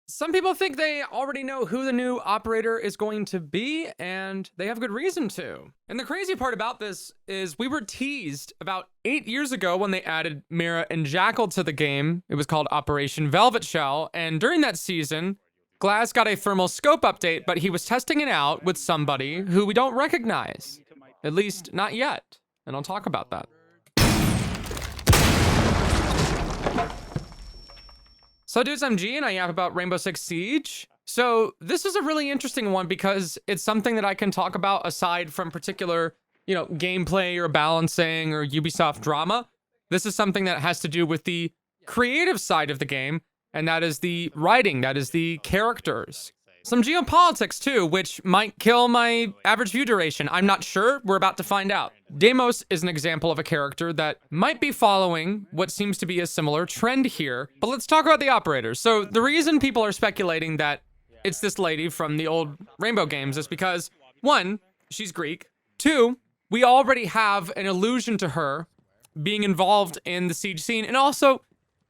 Some people think they already know who the new operator is going to be, and they have good reason to. And the crazy part about this is we were teased about 8 years ago when they added Mira and Jackal to the game. It was called Operation Velvet Shell, and during that season, Glass got a thermal scope update, but he was testing it out with somebody who we don't recognize. At least, not yet. And I'll talk about that. So dudes, I'm G, and I yap about Rainbow Six Siege. So this is a really interesting one because it's something that I can talk about aside from particular, gameplay or balancing or Ubisoft drama. This is something that has to do with the creative side of the game, and that is the writing, that is the characters. Some geopolitics too, which might kill my average view duration. I'm not sure. We're about to find out. Damos is an example of a character that might be following what seems to be a similar trend here. But let's talk about the operators. So the reason people are speculating that it's this lady from the old Rainbow games is because, one, she's Greek. Two, we already have an allusion to her being involved in the Siege scene. And also,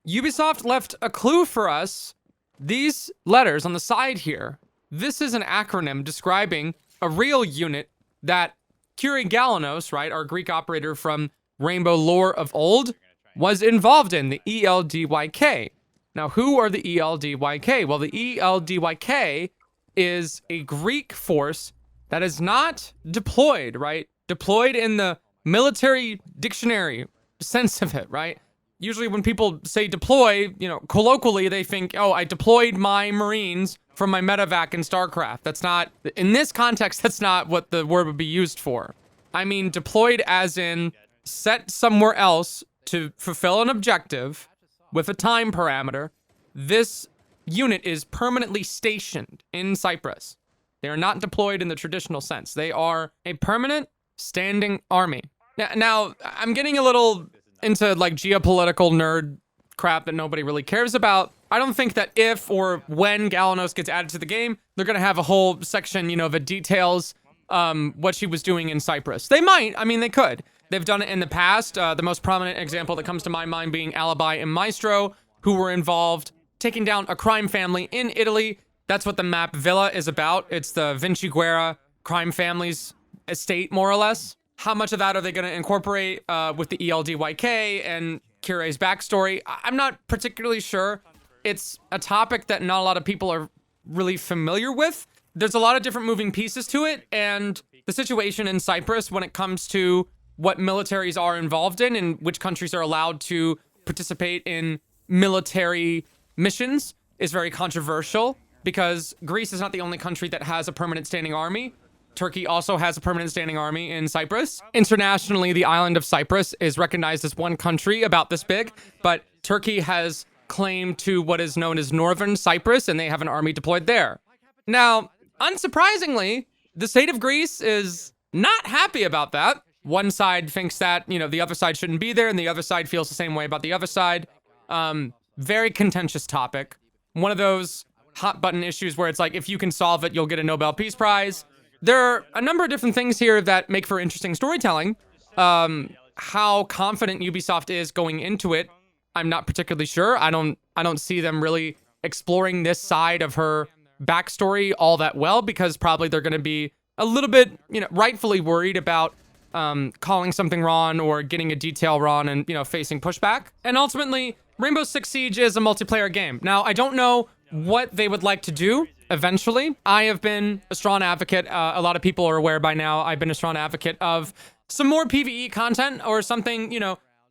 Ubisoft left a clue for us. These letters on the side here, this is an acronym describing a real unit that Kyrie Galanos, right, our Greek operator from Rainbow lore of old, was involved in, the ELDYK. Now, who are the ELDYK? Well, the ELDYK is a Greek force that is not deployed, right? Deployed in the military dictionary sense of it, right? Usually when people say deploy, colloquially, they think, oh, I deployed my Marines from my medevac in StarCraft. That's not, in this context, that's not what the word would be used for. I mean, deployed as in set somewhere else to fulfill an objective with a time parameter. This unit is permanently stationed in Cyprus. They are not deployed in the traditional sense. They are a permanent standing army. Now I'm getting a little into like geopolitical nerd crap that nobody really cares about. I don't think that if or when Galanos gets added to the game, they're gonna have a whole section, that details what she was doing in Cyprus. They might, they could. They've done it in the past. The most prominent example that comes to my mind being Alibi and Maestro, who were involved taking down a crime family in Italy. That's what the map Villa is about. It's the Vinci Guerra crime family's estate, more or less. How much of that are they going to incorporate with the ELDYK and Kyrie's backstory? I'm not particularly sure. It's a topic that not a lot of people are really familiar with. There's a lot of different moving pieces to it, and the situation in Cyprus when it comes to what militaries are involved in and which countries are allowed to participate in military missions is very controversial because Greece is not the only country that has a permanent standing army. Turkey also has a permanent standing army in Cyprus. Internationally, the island of Cyprus is recognized as one country about this big, but Turkey has claim to what is known as Northern Cyprus, and they have an army deployed there. Now, unsurprisingly, the state of Greece is not happy about that. One side thinks that, the other side shouldn't be there, and the other side feels the same way about the other side. Very contentious topic. One of those hot button issues where it's like, if you can solve it, you'll get a Nobel Peace Prize. There are a number of different things here that make for interesting storytelling. How confident Ubisoft is going into it, I'm not particularly sure. I don't see them really exploring this side of her backstory all that well because probably they're going to be a little bit, rightfully worried about calling something wrong or getting a detail wrong and, facing pushback. And ultimately, Rainbow Six Siege is a multiplayer game. Now, I don't know what they would like to do eventually. I have been a strong advocate. A lot of people are aware by now. I've been a strong advocate of some more PvE content or something,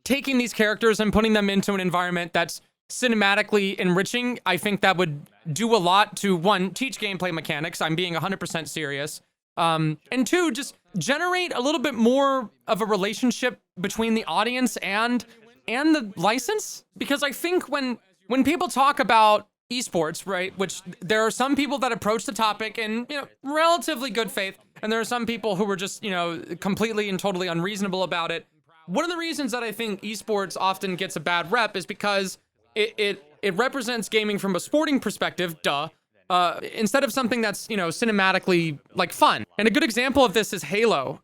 taking these characters and putting them into an environment that's cinematically enriching. I think that would do a lot to, one, teach gameplay mechanics. I'm being 100% serious. And two, just generate a little bit more of a relationship between the audience and the license. Because I think when people talk about esports, right, which there are some people that approach the topic in, relatively good faith, and there are some people who were just, completely and totally unreasonable about it. One of the reasons that I think esports often gets a bad rep is because it represents gaming from a sporting perspective, instead of something that's, cinematically like fun. And a good example of this is Halo.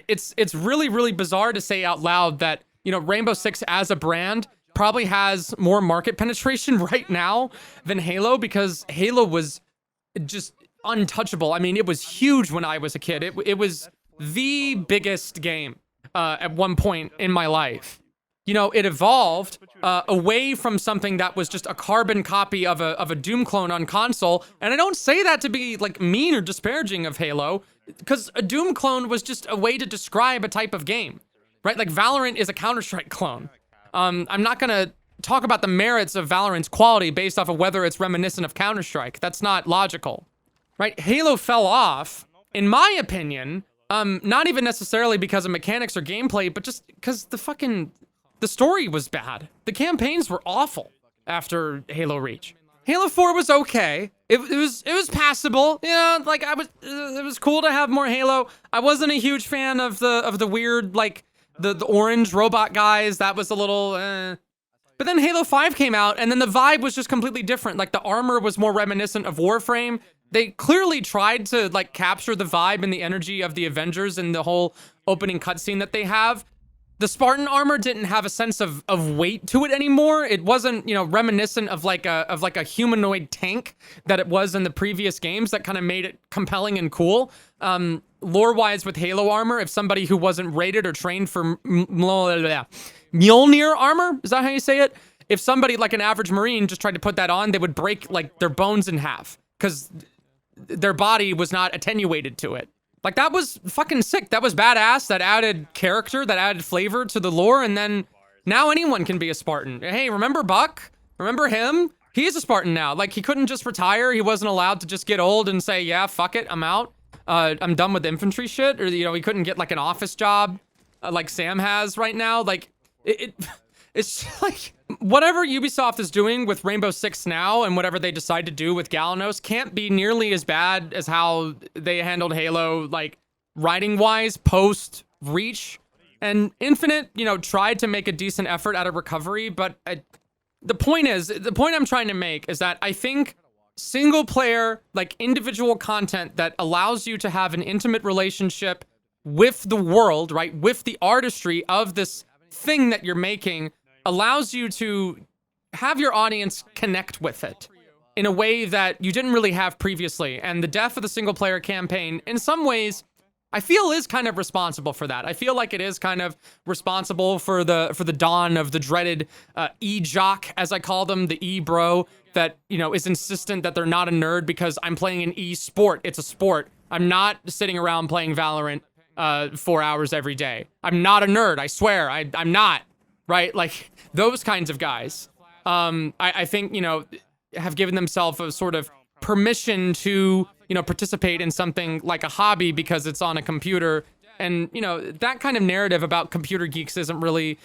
It's really, really bizarre to say out loud that, Rainbow Six as a brand probably has more market penetration right now than Halo, because Halo was just untouchable. I mean, it was huge when I was a kid. It was the biggest game at one point in my life. You know, it evolved away from something that was just a carbon copy of a Doom clone on console. And I don't say that to be like mean or disparaging of Halo, because a Doom clone was just a way to describe a type of game, right? Like Valorant is a Counter-Strike clone. I'm not gonna talk about the merits of Valorant's quality based off of whether it's reminiscent of Counter-Strike. That's not logical, right? Halo fell off, in my opinion, not even necessarily because of mechanics or gameplay, but just because the story was bad. The campaigns were awful after Halo Reach. Halo 4 was okay. It was passable. Yeah, like it was cool to have more Halo. I wasn't a huge fan of the weird, like the orange robot guys. That was a little But then Halo 5 came out, and then the vibe was just completely different. Like the armor was more reminiscent of Warframe. They clearly tried to like capture the vibe and the energy of the Avengers and the whole opening cutscene that they have. The Spartan armor didn't have a sense of weight to it anymore. It wasn't, you know, reminiscent of like a humanoid tank that it was in the previous games. That kind of made it compelling and cool. Lore-wise, with Halo armor, if somebody who wasn't rated or trained for Mjolnir armor, is that how you say it? If somebody like an average Marine just tried to put that on, they would break like their bones in half because their body was not attenuated to it. Like, that was fucking sick. That was badass. That added character, that added flavor to the lore. And then now anyone can be a Spartan. Hey, remember Buck? Remember him? He's a Spartan now. Like, he couldn't just retire. He wasn't allowed to just get old and say, yeah, fuck it, I'm out. I'm done with infantry shit. Or, you know, he couldn't get like an office job like Sam has right now. Like, it's just like whatever Ubisoft is doing with Rainbow Six now and whatever they decide to do with Galanos can't be nearly as bad as how they handled Halo, like writing wise, post Reach. And Infinite, you know, tried to make a decent effort at a recovery, but the point I'm trying to make is that I think single player, like individual content that allows you to have an intimate relationship with the world, right? With the artistry of this thing that you're making allows you to have your audience connect with it in a way that you didn't really have previously. And the death of the single player campaign, in some ways, I feel is kind of responsible for that. I feel like it is kind of responsible for the dawn of the dreaded e-jock, as I call them, the e-bro that, you know, is insistent that they're not a nerd because I'm playing an e-sport. It's a sport. I'm not sitting around playing Valorant 4 hours every day. I'm not a nerd, I swear. I'm not, right? Like, those kinds of guys, I think, you know, have given themselves a sort of permission to, you know, participate in something like a hobby because it's on a computer. And, you know, that kind of narrative about computer geeks doesn't really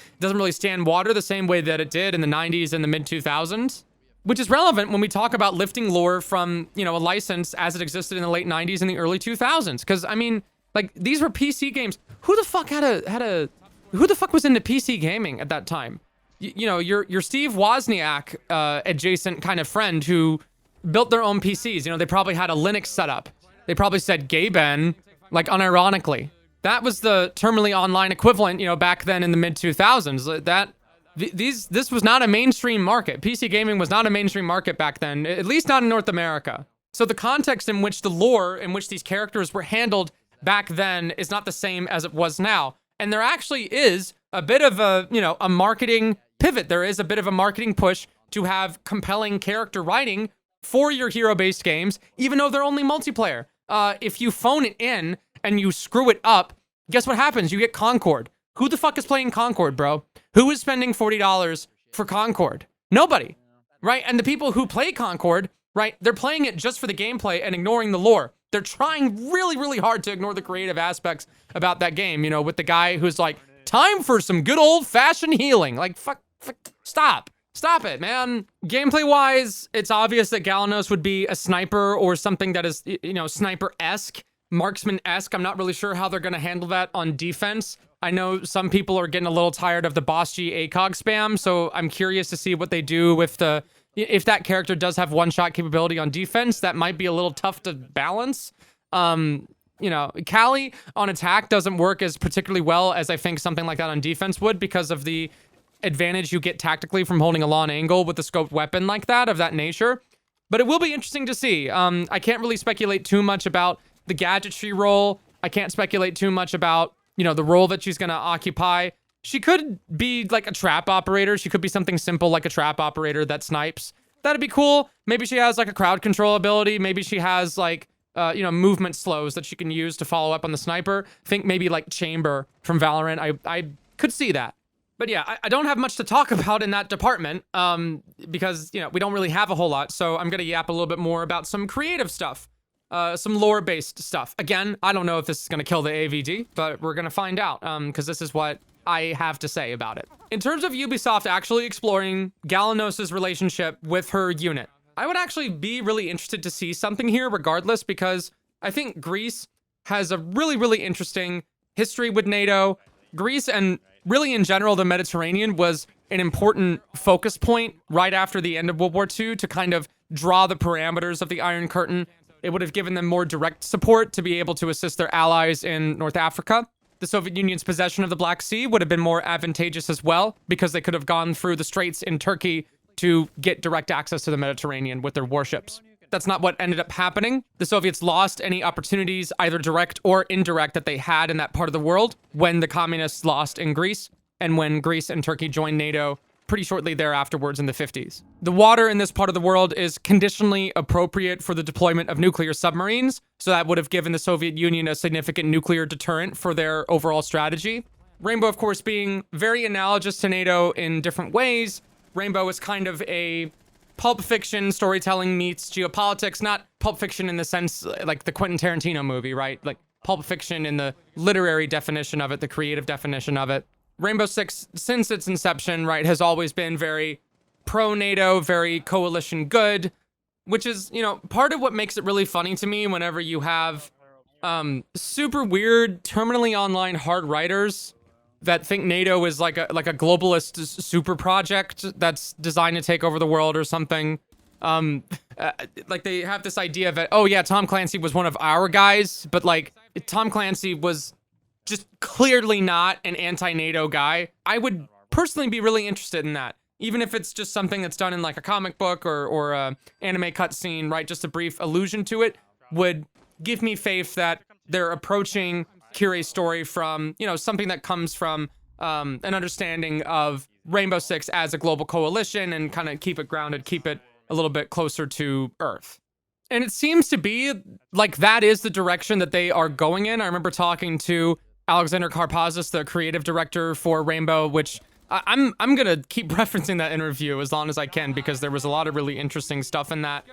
stand water the same way that it did in the 90s and the mid 2000s, which is relevant when we talk about lifting lore from, you know, a license as it existed in the late 90s and the early 2000s. Because, I mean, like, these were PC games. Who the fuck who the fuck was into PC gaming at that time? You know, your Steve Wozniak adjacent kind of friend who built their own PCs. You know, they probably had a Linux setup. They probably said gay Ben, like, unironically. That was the terminally online equivalent, you know, back then in the mid 2000s. This was not a mainstream market. PC gaming was not a mainstream market back then, at least not in North America. So the context in which the lore, in which these characters were handled back then is not the same as it was now. And there actually is a bit of a, you know, a marketing pivot. There is a bit of a marketing push to have compelling character writing for your hero-based games, even though they're only multiplayer. If you phone it in and you screw it up, guess what happens? You get Concord. Who the fuck is playing Concord, bro? Who is spending $40 for Concord? Nobody, right? And the people who play Concord, right, they're playing it just for the gameplay and ignoring the lore. They're trying really, really hard to ignore the creative aspects about that game, you know, with the guy who's like, time for some good old-fashioned healing. Like, fuck, stop it, man. Gameplay-wise, it's obvious that Galanos would be a sniper or something that is, you know, sniper-esque, marksman-esque. I'm not really sure how they're going to handle that on defense. I know some people are getting a little tired of the Boss G ACOG spam, so I'm curious to see what they do with the... If that character does have one-shot capability on defense, that might be a little tough to balance. You know, Callie on attack doesn't work as particularly well as I think something like that on defense would because of the advantage you get tactically from holding a long angle with a scoped weapon like that, of that nature. But it will be interesting to see. I can't really speculate too much about the gadgetry role. I can't speculate too much about, you know, the role that she's going to occupy. She could be like a trap operator. She could be something simple like a trap operator that snipes. That'd be cool. Maybe she has like a crowd control ability. Maybe she has like, you know, movement slows that she can use to follow up on the sniper. Think maybe like Chamber from Valorant. I could see that. But yeah, I don't have much to talk about in that department because, you know, we don't really have a whole lot. So I'm going to yap a little bit more about some creative stuff, some lore-based stuff. Again, I don't know if this is going to kill the AVD, but we're going to find out because this is what I have to say about it. In terms of Ubisoft actually exploring Galanos's relationship with her unit, I would actually be really interested to see something here regardless, because I think Greece has a really, really interesting history with NATO. Greece and really in general, the Mediterranean was an important focus point right after the end of World War II to kind of draw the parameters of the Iron Curtain. It would have given them more direct support to be able to assist their allies in North Africa. The Soviet Union's possession of the Black Sea would have been more advantageous as well, because they could have gone through the straits in Turkey to get direct access to the Mediterranean with their warships. That's not what ended up happening. The Soviets lost any opportunities, either direct or indirect, that they had in that part of the world when the communists lost in Greece and when Greece and Turkey joined NATO pretty shortly thereafterwards in the 50s. The water in this part of the world is conditionally appropriate for the deployment of nuclear submarines, so that would have given the Soviet Union a significant nuclear deterrent for their overall strategy. Rainbow, of course, being very analogous to NATO in different ways. Rainbow is kind of a Pulp Fiction storytelling meets geopolitics, not Pulp Fiction in the sense like the Quentin Tarantino movie, right? Like Pulp Fiction in the literary definition of it, the creative definition of it. Rainbow Six, since its inception, right, has always been very pro-NATO, very coalition good, which is, you know, part of what makes it really funny to me whenever you have super weird, terminally online hard writers that think NATO is like a globalist super project that's designed to take over the world or something. Like they have this idea that, oh yeah, Tom Clancy was one of our guys, but like Tom Clancy was just clearly not an anti-NATO guy. I would personally be really interested in that, even if it's just something that's done in like a comic book or a anime cutscene, right? Just a brief allusion to it would give me faith that they're approaching Kyrie's story from, you know, something that comes from an understanding of Rainbow Six as a global coalition and kind of keep it grounded, keep it a little bit closer to Earth. And it seems to be like that is the direction that they are going in. I remember talking to Alexander Karpazis, the creative director for Rainbow, which I'm gonna keep referencing that interview as long as I can because there was a lot of really interesting stuff in that.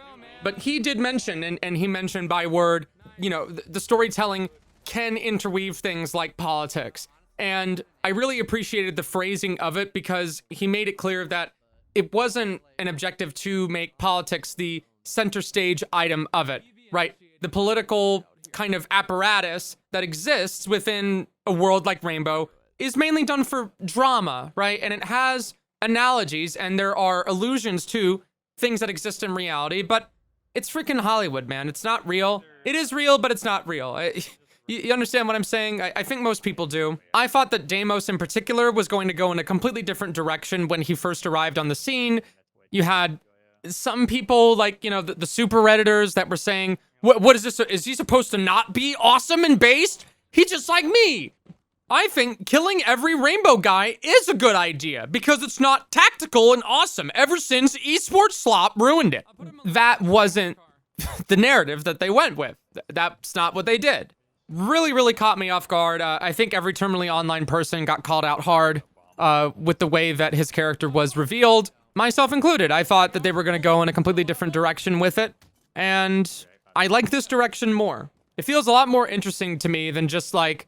But he did mention, and he mentioned by word, you know, the storytelling can interweave things like politics. And I really appreciated the phrasing of it because he made it clear that it wasn't an objective to make politics the center stage item of it, right? The political kind of apparatus that exists within a world like Rainbow is mainly done for drama, right? And it has analogies and there are allusions to things that exist in reality, but it's freaking Hollywood, man. It's not real. It is real, but it's not real. You understand what I'm saying? I think most people do. I thought that Damos in particular was going to go in a completely different direction when he first arrived on the scene. You had some people like, you know, the super Redditors that were saying, what is this? Is he supposed to not be awesome and based? He's just like me. I think killing every Rainbow guy is a good idea because it's not tactical and awesome ever since Esports slop ruined it. That wasn't the narrative that they went with. That's not what they did. Really, really caught me off guard. I think every terminally online person got called out hard with the way that his character was revealed, myself included. I thought that they were going to go in a completely different direction with it, and I like this direction more. It feels a lot more interesting to me than just like,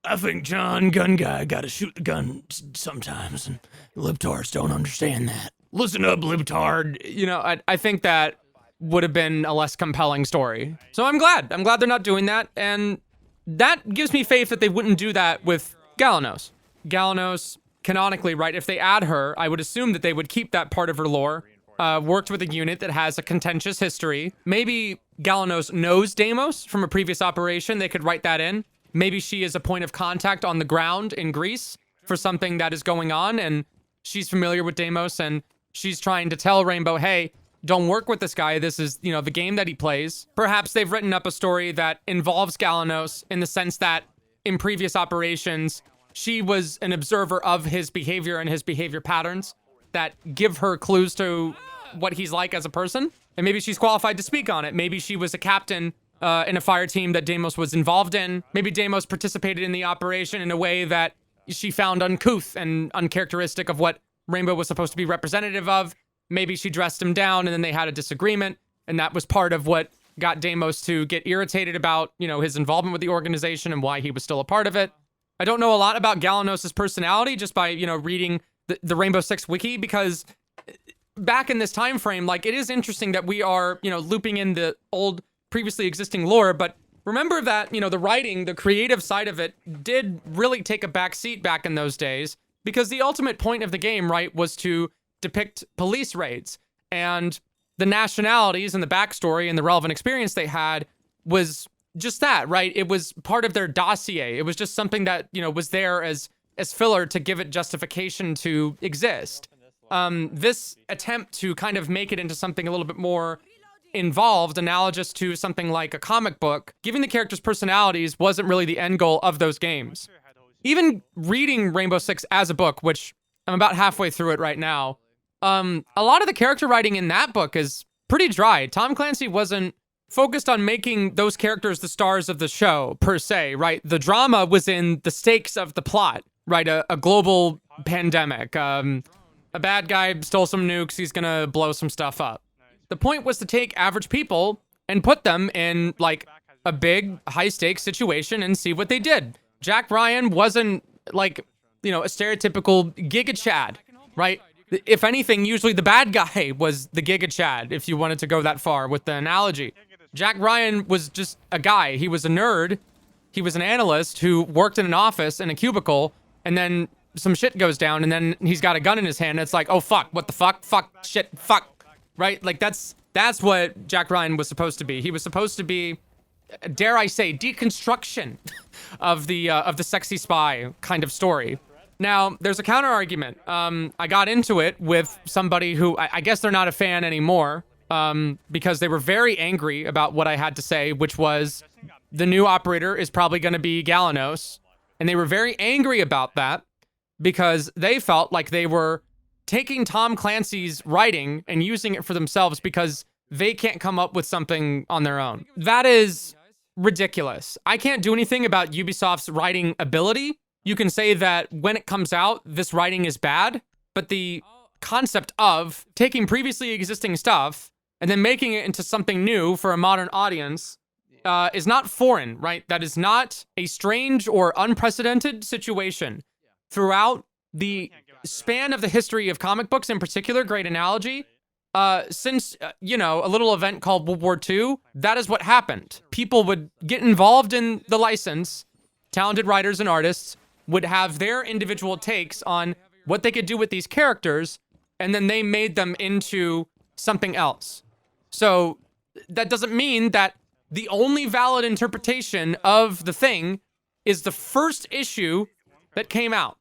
I think John Gun Guy gotta shoot the gun sometimes, and libtards don't understand that. Listen up, libtard. You know, I think that would have been a less compelling story. So I'm glad they're not doing that, and that gives me faith that they wouldn't do that with Galanos. Galanos, canonically, right, if they add her, I would assume that they would keep that part of her lore, worked with a unit that has a contentious history. Maybe Galanos knows Damos from a previous operation. They could write that in. Maybe she is a point of contact on the ground in Greece for something that is going on, and she's familiar with Damos and she's trying to tell Rainbow, hey, don't work with this guy. This is, the game that he plays. Perhaps they've written up a story that involves Galanos in the sense that in previous operations, she was an observer of his behavior and his behavior patterns that give her clues to what he's like as a person. And maybe she's qualified to speak on it. Maybe she was a captain in a fire team that Damos was involved in. Maybe Damos participated in the operation in a way that she found uncouth and uncharacteristic of what Rainbow was supposed to be representative of. Maybe she dressed him down and then they had a disagreement. And that was part of what got Damos to get irritated about, his involvement with the organization and why he was still a part of it. I don't know a lot about Galanos' personality just by, reading the Rainbow Six wiki, because back in this time frame, like, it is interesting that we are, looping in the old previously existing lore, but remember that, the writing, the creative side of it did really take a back seat back in those days, because the ultimate point of the game, right, was to depict police raids, and the nationalities and the backstory and the relevant experience they had was just that, right? It was part of their dossier. It was just something that, was there as filler to give it justification to exist. This attempt to kind of make it into something a little bit more involved, analogous to something like a comic book, giving the characters personalities wasn't really the end goal of those games. Even reading Rainbow Six as a book, which I'm about halfway through it right now, a lot of the character writing in that book is pretty dry. Tom Clancy wasn't focused on making those characters the stars of the show, per se, right? The drama was in the stakes of the plot, right? A global pandemic. A bad guy stole some nukes, he's gonna blow some stuff up. The point was to take average people and put them in, like, a big, high-stakes situation and see what they did. Jack Ryan wasn't, like, a stereotypical Giga Chad, right? If anything, usually the bad guy was the Giga Chad, if you wanted to go that far with the analogy. Jack Ryan was just a guy. He was a nerd. He was an analyst who worked in an office in a cubicle, and then some shit goes down, and then he's got a gun in his hand, and it's like, oh, fuck, what the fuck? Fuck, shit, fuck, right? Like, that's what Jack Ryan was supposed to be. He was supposed to be, dare I say, deconstruction of the sexy spy kind of story. Now, there's a counter argument. I got into it with somebody who, I guess they're not a fan anymore, because they were very angry about what I had to say, which was the new operator is probably going to be Galanos. And they were very angry about that because they felt like they were taking Tom Clancy's writing and using it for themselves because they can't come up with something on their own. That is ridiculous. I can't do anything about Ubisoft's writing ability. You can say that when it comes out, this writing is bad, but the concept of taking previously existing stuff and then making it into something new for a modern audience is not foreign, right? That is not a strange or unprecedented situation. Throughout the span of the history of comic books in particular, great analogy, since, a little event called World War II, that is what happened. People would get involved in the license, talented writers and artists would have their individual takes on what they could do with these characters, and then they made them into something else. So that doesn't mean that the only valid interpretation of the thing is the first issue that came out.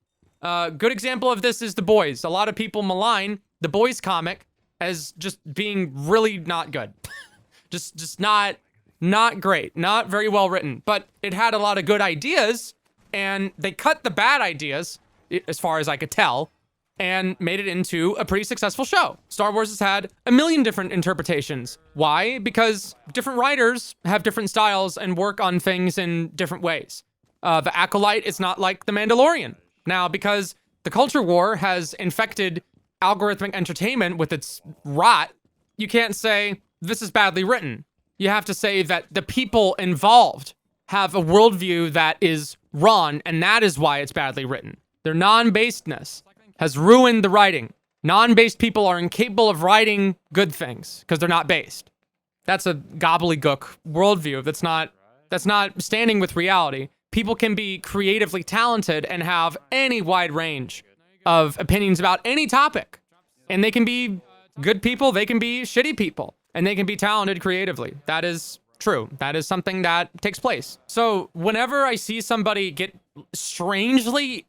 Good example of this is The Boys. A lot of people malign The Boys comic as just being really not good. just not great, not very well written, but it had a lot of good ideas, and they cut the bad ideas, as far as I could tell, and made it into a pretty successful show. Star Wars has had a million different interpretations. Why? Because different writers have different styles and work on things in different ways. The Acolyte is not like The Mandalorian. Now, because the culture war has infected algorithmic entertainment with its rot, you can't say, this is badly written. You have to say that the people involved have a worldview that is wrong, and that is why it's badly written. Their non-basedness has ruined the writing. Non-based people are incapable of writing good things because they're not based. That's a gobbledygook worldview that's not standing with reality. People can be creatively talented and have any wide range of opinions about any topic. And they can be good people, they can be shitty people, and they can be talented creatively. That is true. That is something that takes place. So whenever I see somebody get strangely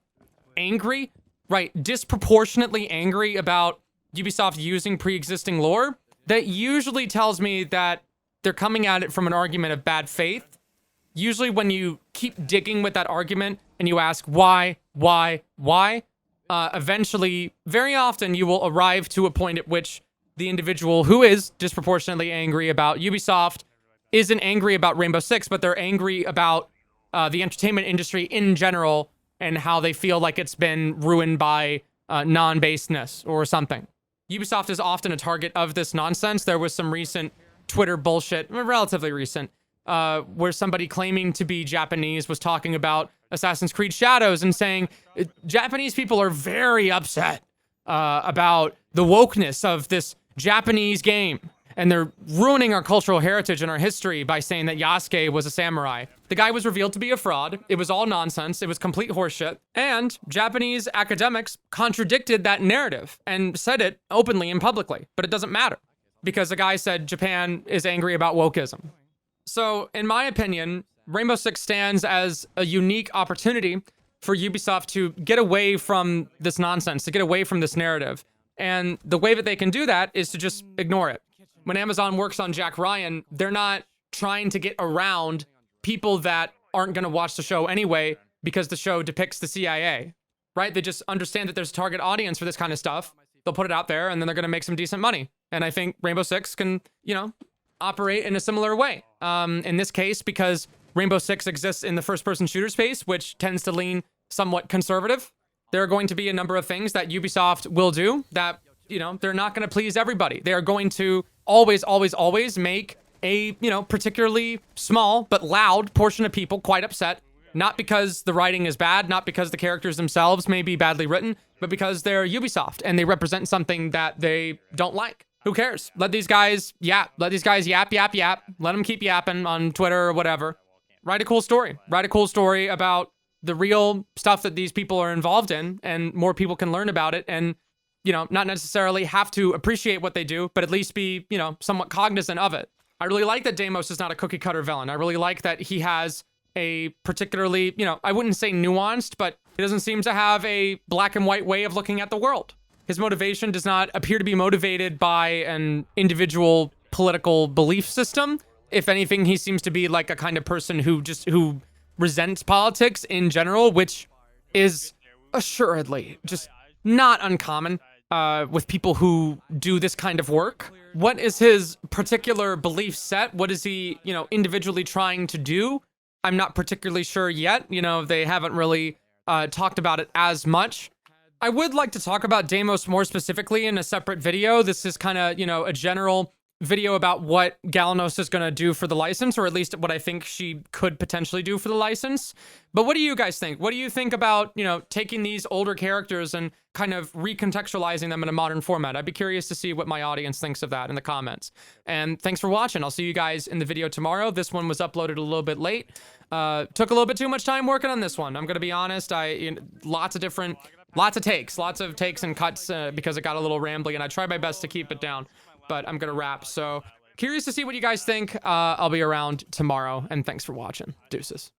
angry right, disproportionately angry about Ubisoft using pre-existing lore, that usually tells me that they're coming at it from an argument of bad faith. Usually when you keep digging with that argument and you ask why, eventually, very often you will arrive to a point at which the individual who is disproportionately angry about Ubisoft isn't angry about Rainbow Six, but they're angry about the entertainment industry in general and how they feel like it's been ruined by non-basedness or something. Ubisoft is often a target of this nonsense. There was some recent Twitter bullshit, relatively recent, where somebody claiming to be Japanese was talking about Assassin's Creed Shadows and saying Japanese people are very upset about the wokeness of this Japanese game. And they're ruining our cultural heritage and our history by saying that Yasuke was a samurai. The guy was revealed to be a fraud. It was all nonsense. It was complete horseshit. And Japanese academics contradicted that narrative and said it openly and publicly. But it doesn't matter because the guy said Japan is angry about wokeism. So, in my opinion, Rainbow Six stands as a unique opportunity for Ubisoft to get away from this nonsense, to get away from this narrative. And the way that they can do that is to just ignore it. When Amazon works on Jack Ryan, they're not trying to get around people that aren't going to watch the show anyway because the show depicts the CIA, right? They just understand that there's a target audience for this kind of stuff. They'll put it out there and then they're going to make some decent money. And I think Rainbow Six can, operate in a similar way. In this case, because Rainbow Six exists in the first-person shooter space, which tends to lean somewhat conservative, there are going to be a number of things that Ubisoft will do that, they're not going to please everybody. They are going to always make a, particularly small but loud portion of people quite upset, not because the writing is bad, not because the characters themselves may be badly written, but because they're Ubisoft and they represent something that they don't like. Who cares? Let these guys yap. Let these guys yap. Let them keep yapping on Twitter or whatever. Write a cool story. Write a cool story about the real stuff that these people are involved in, and more people can learn about it and, not necessarily have to appreciate what they do, but at least be, somewhat cognizant of it. I really like that Damos is not a cookie cutter villain. I really like that he has a particularly, I wouldn't say nuanced, but he doesn't seem to have a black and white way of looking at the world. His motivation does not appear to be motivated by an individual political belief system. If anything, he seems to be like a kind of person who resents politics in general, which is assuredly just not uncommon with people who do this kind of work. What is his particular belief set? What is he, individually trying to do? I'm not particularly sure yet. They haven't really talked about it as much. I would like to talk about Damos more specifically in a separate video. This is kind of, a general video about what Galanos is going to do for the license, or at least what I think she could potentially do for the license. But what do you guys think? What do you think about, taking these older characters and kind of recontextualizing them in a modern format? I'd be curious to see what my audience thinks of that in the comments. And thanks for watching. I'll see you guys in the video tomorrow. This one was uploaded a little bit late. Took a little bit too much time working on this one. I'm going to be honest. Lots of takes and cuts because it got a little rambly, and I tried my best to keep it down. But I'm going to wrap. So curious to see what you guys think. I'll be around tomorrow, and thanks for watching. Deuces.